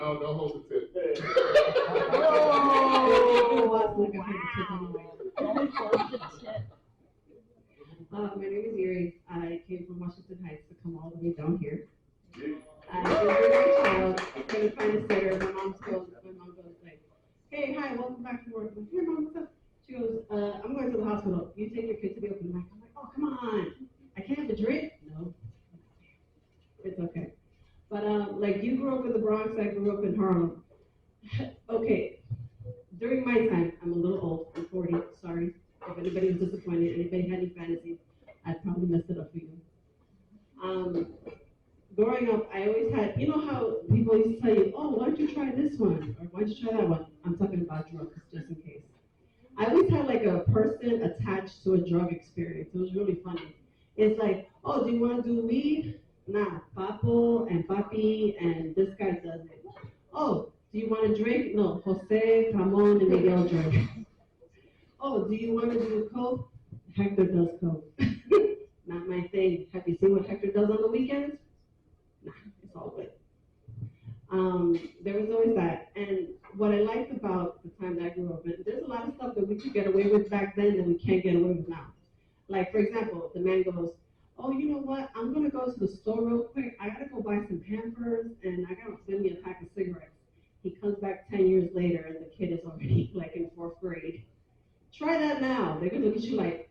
No, don't hold the tip. My name is Yuri. I came from Washington Heights to come all the way down here. I was with my child, trying to find a sitter. My mom goes like, "Hey, hi, welcome back to work." I'm like, "Here, mom, what's up?" She goes, "I'm going to the hospital. You take your kid to the open mic." I'm like, "Oh, come on. I can't have a drink." No, it's okay. But like you grew up in the Bronx, I grew up in Harlem. Okay, during my time, I'm a little old. I'm 40. Sorry if anybody was disappointed. Anybody had any fantasies? I probably messed it up for you. Um, Growing up, I always had, you know how people used to tell you, "Oh, why don't you try this one? Or why don't you try that one?" I'm talking about drugs, just in case. I always had like a person attached to a drug experience. It was really funny. It's like, "Oh, do you want to do weed?" Nah, Papo and Papi and this guy does it. "Oh, do you want to drink?" No, Jose, Ramon, and Miguel drink. "Oh, do you want to do coke?" Hector does coke. Not my thing. Have you seen what Hector does on the weekends? Nah, it's all good. There was always that. And what I liked about the time that I grew up in, there's a lot of stuff that we could get away with back then that we can't get away with now. Like, for example, the man goes, "Oh, you know what? I'm going to go to the store real quick. I got to go buy some Pampers and I got to send me a pack of cigarettes." He comes back 10 years later and the kid is already like in fourth grade. Try that now. They're going to look at you like,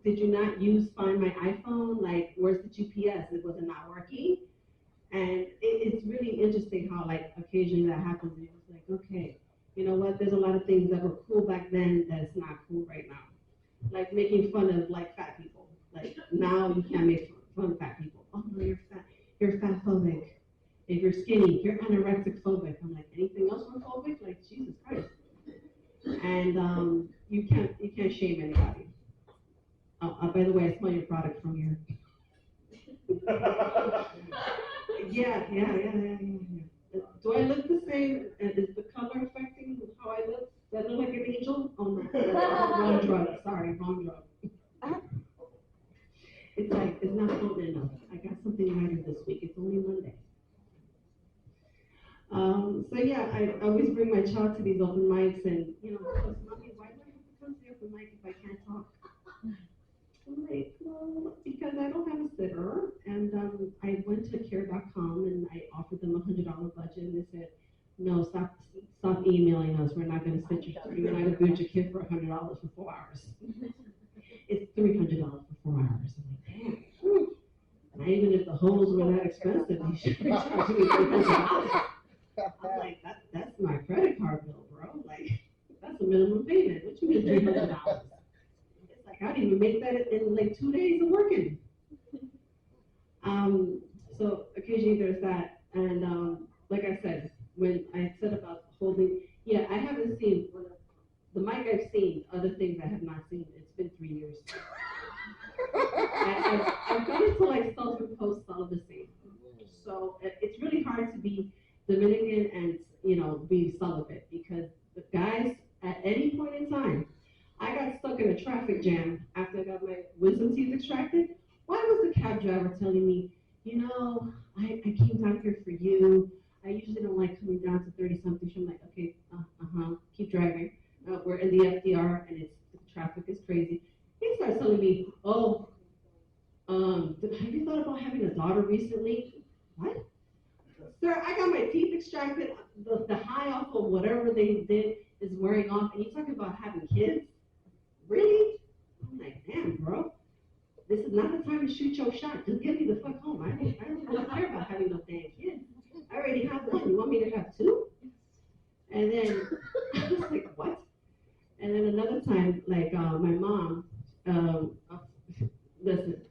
"Did you not use Find My iPhone? Like, where's the GPS? Was it not working?" And it's really interesting how, like, occasionally that happens. And it's like, okay, you know what? There's a lot of things that were cool back then that's not cool right now. Like making fun of, like, fat people. Like, now you can't make fun of fat people. "Oh, no, you're fat. You're fat phobic. If you're skinny, you're anorexic phobic." I'm like, anything else we're phobic? Like, Jesus Christ. And you can't shame anybody. By the way, I smell your product from here. Yeah. Do I look the same? Is the color affecting how I look? Do I look like an angel? Oh no, wrong drug. Sorry, wrong drug. It's like, it's not potent enough. I got something lighter this week. It's only Monday. So yeah, I always bring my child to these open mics, and she goes, "Mommy, why do I have to come to the open mic if I can't talk?" I'm like, "Well, because I don't have a sitter." And I went to care.com and I offered them $100 budget, and they said, "No, stop emailing us. We're not going to sit you. We're not going to build your kid for $100 for 4 hours. It's $300 for 4 hours." I'm like, damn. And even if the holes were that expensive, they should be charging me $300. I'm like, that's my credit card bill, bro. Like, that's a minimum payment. What you mean $300? It's like, I didn't even make that in like 2 days of working. So occasionally there's that. And like I said, when I said about holding, yeah, I haven't seen, the mic I've seen, other things I have not seen. It's been 3 years. I've gone into like self-imposed celibacy. So it's really hard to be Dominican and be celibate, because the guys at any point in time, I got stuck in a traffic jam after I got my wisdom teeth extracted. Why was the cab driver telling me, I came down here for you. I usually don't like coming down to 30 something. So I'm like, okay, keep driving. We're in the FDR and the traffic is crazy. He starts telling me, "Oh, have you thought about having a daughter recently?" What? Sir, I got my teeth extracted. The high off of whatever they did is wearing off, and you're talking about having kids? Really? I'm like, damn, bro. This is not the time to shoot your shot. Just get me the fuck home. I don't really care about having no damn kids. I already have one. You want me to have two? And then I was like, what? And then another time, like my mom, listen,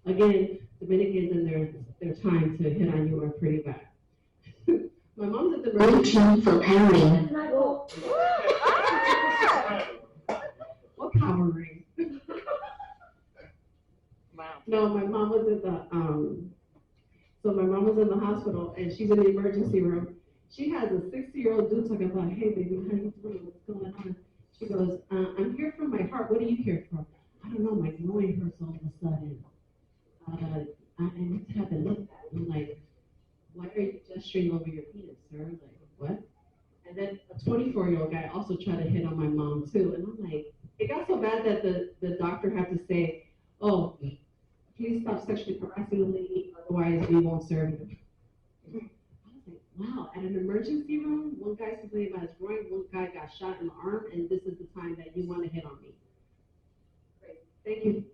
again, Dominicans in their time to hit on you are pretty bad. My mom's at the emergency for powering. What powering? No, my mom was in so my mom was in the hospital and she's in the emergency room. She has a 60-year-old dude talking about, "Hey baby, how you doing? What's going on?" She goes, "I'm here for my heart. What are you here for?" "I don't know, my groin hurts all of a sudden. I need to have it looked at." I'm like, "Why are you gesturing over your penis?" sir. Like, what? And then a 24-year-old guy also tried to hit on my mom too. And I'm like, it got so bad that the doctor had to say, oh, please stop sexually harassing the lady, otherwise we won't serve you. I was like, wow, at an emergency room, one guy's complaining about his groin, one guy got shot in the arm, and this is the time that you want to hit on me. Great. Thank you.